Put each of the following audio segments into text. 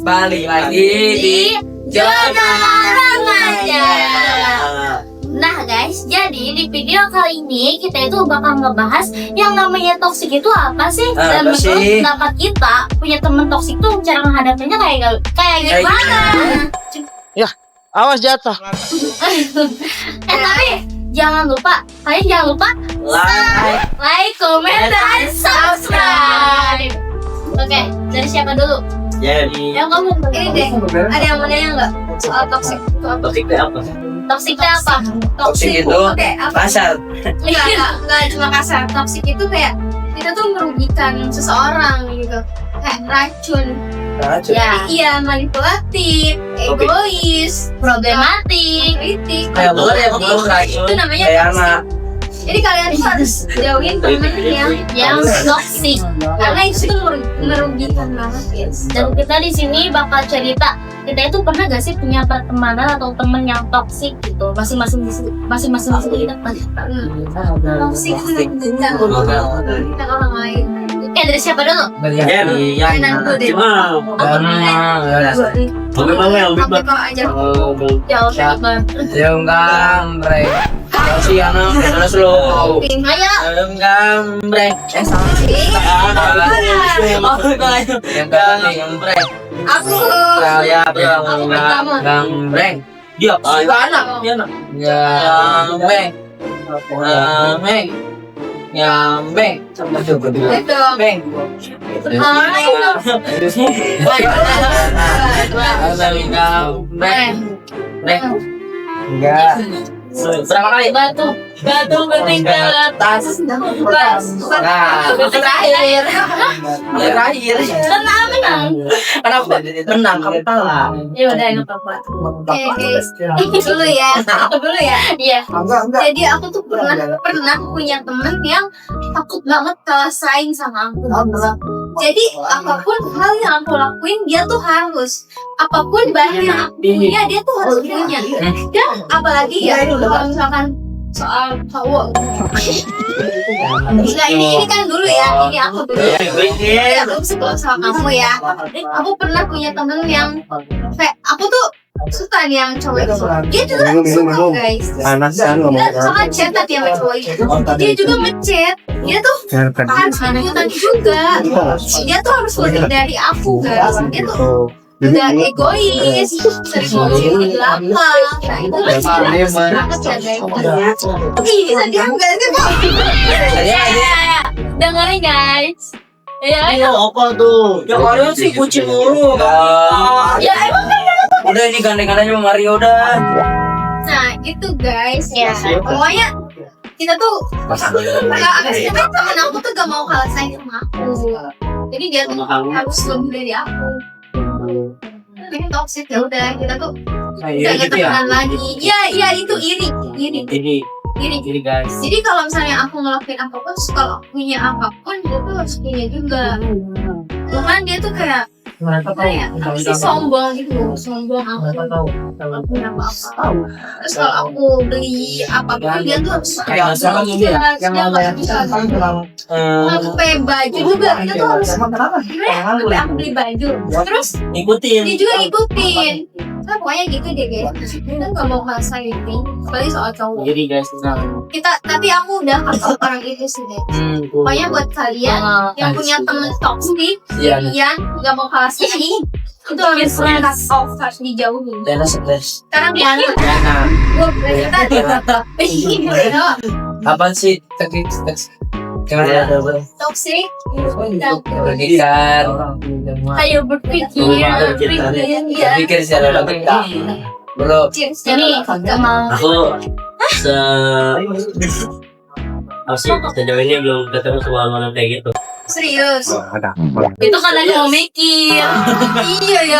balik lagi di Zona Remaja. Nah guys, jadi di video kali ini kita itu bakal ngebahas yang namanya toksik itu apa sih? Dan Apa menurut sih? pendapat kita punya temen toksik tuh cara menghadapinya kayak gimana? Awas jatuh. Tapi jangan lupa, kalian like, comment, dan subscribe. Oke, dari siapa dulu? Jadi Yang kamu ini deh. Ada yang mau nanya nggak soal toksik? topik itu apa? Toksik itu apa? Toksik itu Oke, apa? kasar. Enggak cuma kasar. Toksik itu kayak kita tuh merugikan seseorang gitu. Kayak racun. Ya, Iya, manipulatif, egois, problematik. kritik. Kayak luar ya belum racun. Itu namanya Kayak toksik. anak. Jadi kalian tuh harus jauhin temen yang toksik. karena itu tuh merugikan banget guys. Dan kita di sini bakal cerita kita itu pernah gak sih punya pertemanan atau temen yang toksik gitu, masing-masing kita pasti. Toksik merugikan orang lain. Dari siapa dulu? Jadi yang Aku deh. Sampai kau aja. Jauh siapa? yang gambreng. Si anak terus lo. Ayo. Yang gambreng. Yang gambreng. Aku. Saya pertama. gambreng. Dia anak. Dia anak. Gambreng. Gambreng. Gambreng. Gambreng. Gambreng. Enggak. Berapa kali? Batu ketika atas. Nah, Terakhir. terakhir. Menang. Kenapa? Menang kamu kalah. Ya udah nggak apa-apa. Dulu ya. Aku dulu ya. Iya. Jadi aku tuh pernah punya temen yang takut banget kalah saing sama aku. Jadi apapun hal yang aku lakuin dia tuh harus, apapun barang yang aku punya dia tuh harus punya. Dan apalagi ya kalau misalkan soal cowok. Nah ini kan dulu ya, ini aku dulu. Ya belum sebelum sama kamu ya. Aku pernah punya temen yang kayak aku tuh suka nih yang cowok itu. Dia juga suka guys. Dia suka chat tadi sama cowok itu. Dia juga ngechat. Dia tuh harus ikutan juga. Dia tuh harus lebih dari aku guys. Dia tuh juga egois, sering ngomongin di belakang. Nah itu banget ya guys. Ih bisa diam gak sih Pak? Dengerin guys. Ya, Apa tuh? Ya kalian sih kucing mulu. ya emang Udah ini gandeng-gandengnya sama Mario udah. Nah itu guys Ya. pokoknya kita tuh kita temen aku tuh gak mau kalah saing sama aku. Jadi dia tuh harus lebih dari aku. Ini toxic ya udah kita tuh Iya gak temenan lagi. Iya itu iri. Ini guys. Jadi kalau misalnya aku ngelakuin apapun, kalau punya apapun dia tuh harus punya juga. Cuman dia tuh kayak apa sih sombong gitu, sombong aku punya apa-apa. Terus kalau aku beli apapun dia tuh harus Kayak sekarang ini ya, yang namanya sampai baju juga kita tuh harus sampai aku beli baju. Terus ikutin. dia juga ngikutin. Kan pokoknya gitu deh guys. Kita nggak mau ngasih ini, apalagi soal cowok. Jadi guys, Tapi aku udah kasih orang itu sih deh. Pokoknya buat kalian yang punya temen toxic, kalian nggak mau kalah saing, itu harus cut off, harus dijauhin. Dana stres. Sekarang gimana? Dana. Apa sih? Gimana? Toxic, Berpikiran. ayo berpikir. Berpikir secara logika. Bro, Ini emang Aku sejauh ini belum ketemu sama orang kayak gitu. serius. itu kan lagi mau mikir. Iya ya.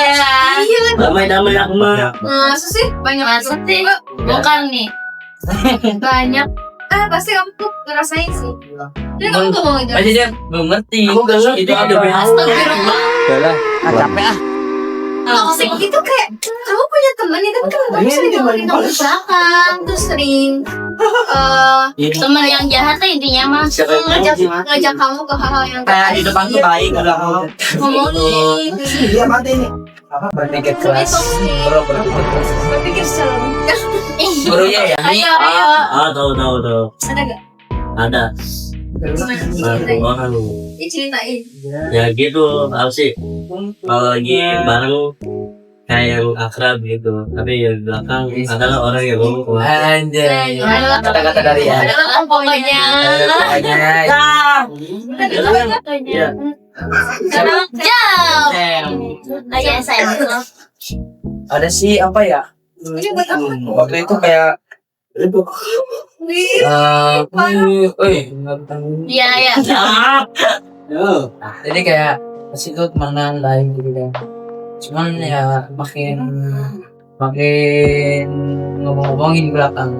Iya kan. Damai-damai aku mah. Masa sih banyak Masa sih? Bukan nih. banyak. Pasti kamu tuh ngerasain sih. Jadi kamu tuh mau ngejauh. masih dia belum ngerti. Aku gak ngerti. Itu ada Astagfirullah. Capek ah. Toxic itu kayak kamu punya temen itu kan kamu sering ngomongin kamu ke belakang, terus sering Teman yang jahat tuh intinya mah ngajak kamu ke hal-hal yang kayak di depan tuh baik, udah mau ngomongin. berpikir keras. Bro berpikir keras. Berpikir secara logis. Bro ya ya. Ayo. Tahu. Ada nggak? Ada. Ceritain. Orang Ceritain. ya gitu, apa sih? Kalau lagi bareng kayak yang akrab gitu, tapi yang di belakang adalah orang yang ngomong keluar. Anjay. Kata-kata dari ya. Adalah pokoknya. Iya. Sekarang jam. Ayo saya. Ada sih apa ya? Ini buat apa? Waktu itu kayak Iya. jadi kayak pas itu temenan lain gitu kan. Cuman ya makin ngomong-ngomongin di belakang.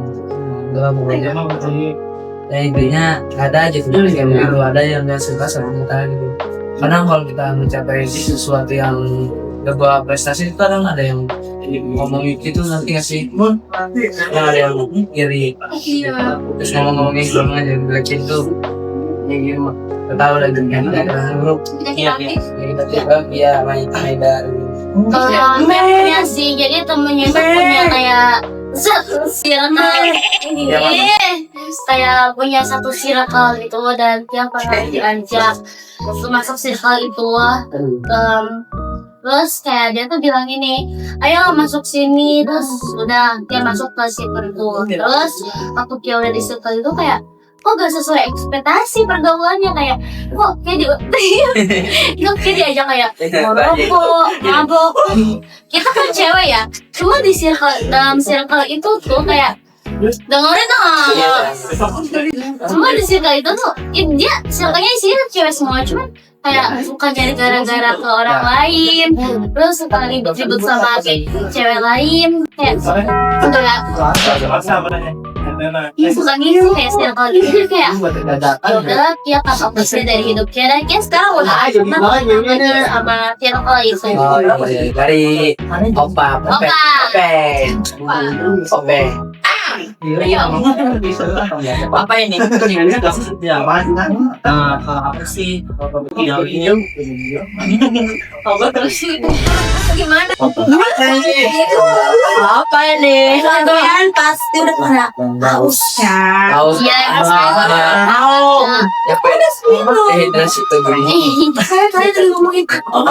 Dan intinya ada aja tuh yang gitu, ada yang nggak suka sama kita gitu. Kadang kalau kita mencapai sesuatu yang sebuah prestasi itu kadang ada yang ngomongin gitu, nanti nggak sih? Yang ada yang iri, terus ngomong-ngomongin belum aja dijelekin tuh. Yang gitu, tahu lagi kan? Grup, Iya. kita tiba main dari. Kalau memangnya sih, jadi temennya itu punya kayak satu circle, kayak punya satu circle gitu, dan tiap kali diajak masuk circle itu, terus kayak dia tuh bilang ini, ayo masuk sini, terus udah dia masuk ke circle itu, terus waktu dia udah di circle itu kayak kok gak sesuai ekspektasi pergaulannya, kayak kok kayak kayak diajak kayak merokok, mabok. Kita kan cewek ya, cuma di dalam circle itu tuh kayak dengerin dong. Cuma di circle itu tuh dia circle-nya isinya cewek semua, cuma kayak suka jadi gara-gara ke orang lain, terus suka ribut-ribut sama cewek lain, kayak suka gitu kayak circle gitu, kayak udah dia cut off dari hidupnya, dan dia sekarang udah sama circle itu. Dari Opa. Apa ini? Apa sih? Gimana? Apa ini? Kalian pasti udah pernah haus kan? Tahu? Iya, Tahu. Ya pedas. Pedas itu begini. Kalian tadi ngomongin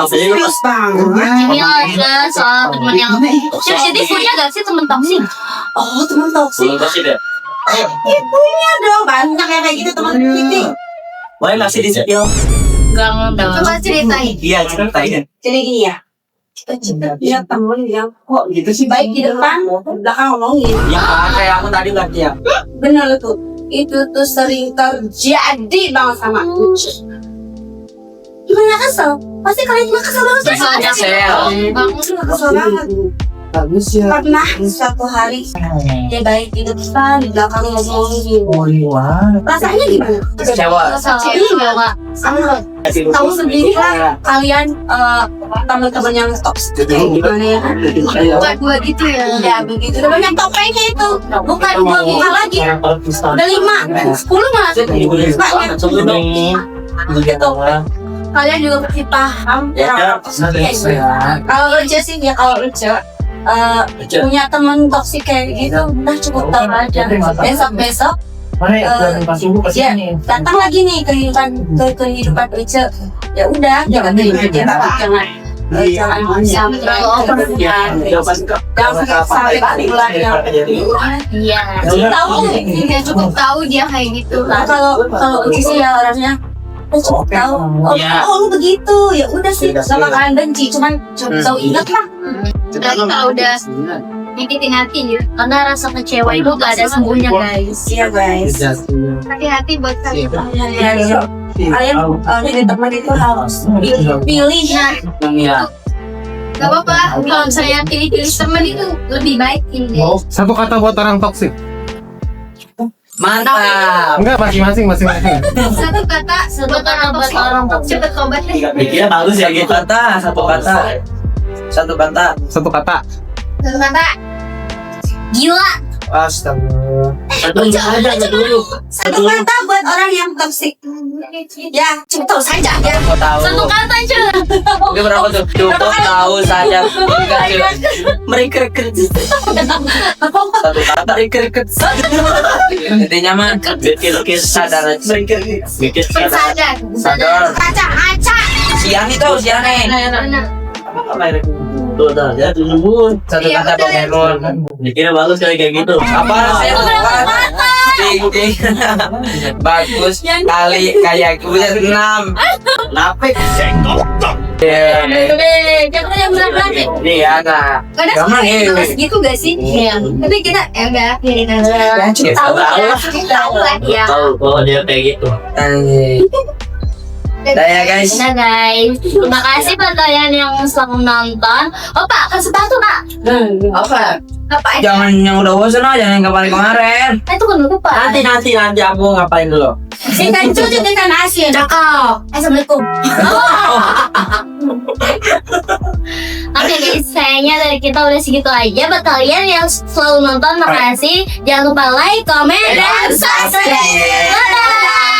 serius banget. ini lah soal temen yang jadi punya gak sih temen toksik? Oh, teman toksik. Belum pasti deh. Ibunya dong, banyak yang kayak gitu teman kita. Boleh nggak sih disetil? Gak ngundang. Coba ceritain. Iya, ceritain. Jadi gini ya. Cita-cita punya temen yang kok gitu sih baik di depan, belakang ngomongin. Ya kayak aku tadi nggak dia. Bener tuh. Itu tuh sering terjadi banget sama aku. Gimana kesel? Pasti kalian juga kesel banget. Kesel banget. Bagus ya. Pernah suatu hari dia baik di depan, di belakang ngomongin. Rasanya gimana? Kecewa. Kecewa. Tahu sendiri lah kalian teman-teman yang toxic kayak gimana ya? Bukan dua gitu ya? Ya begitu. Teman yang topengnya itu bukan dua bukan lagi. Udah 5, 10 malah. Gitu. Kalian juga pasti paham. Kalau kerja sih ya kalau kerja punya teman toksik kayak gitu udah cukup tahu aja. Besok ya datang lagi nih kehidupan kerja, ya udah jangan sampai bulan yang Iya. cukup tahu dia kayak gitu. Nah, kalau Uci sih ya orangnya cukup tahu. Oh lu begitu, ya udah sih gak bakalan benci, cuman tahu ingat lah. Kalau udah nyakitin hati ya, Karena rasa kecewa itu gak ada sembuhnya guys. iya guys. Hati-hati buat kalian. Kalian jadi teman itu harus pilih. Iya. Gak apa-apa, kalau misalnya pilih-pilih teman itu lebih baik ini. Satu kata buat orang toksik. Mantap. Enggak, masing-masing. Satu kata Buat orang toksik. cepet obat deh. Pikirnya bagus ya gitu. Satu kata. Satu kata Gila. Astaga. Satu aja dulu. Satu kata buat orang yang toksik. Ya, cukup saja ya. Aku tahu. Satu kata aja. Oke, berapa tuh? Cukup tahu saja. Enggak, cuy. Mereka kerja. Satu kata. Intinya mah Mikir sadar aja. Mikir Sadar. Sadar. Kaca. Siang itu, siang nih. Tuh dah, ya tunggu. Satu kata Pokemon. Mikirnya bagus kali kayak gitu. Apa saya buat? Ding. Bagus kali kayak gue 6. Napik. Ya, Jangan yang berani. ini ada. Kadang Gampang suka ya. nulis gitu gak sih? Iya. Tapi kita udah pilih aja. Tahu Tahu lah ya. Tahu kalau dia kayak gitu. Dah ya guys. Nah guys, terima kasih buat kalian yang selalu nonton. Oh Pak, kasih tahu tuh Pak. Apa? Apa aja? Jangan yang udah bosan aja, jangan yang kemarin. Itu kan dulu Pak. Nanti aku ngapain dulu? Ikan cucut, ikan asin. Cakep. Assalamualaikum. Oke guys, sayangnya dari kita udah segitu aja. Buat kalian yang selalu nonton, makasih. Jangan lupa like, comment, dan subscribe. Dadah.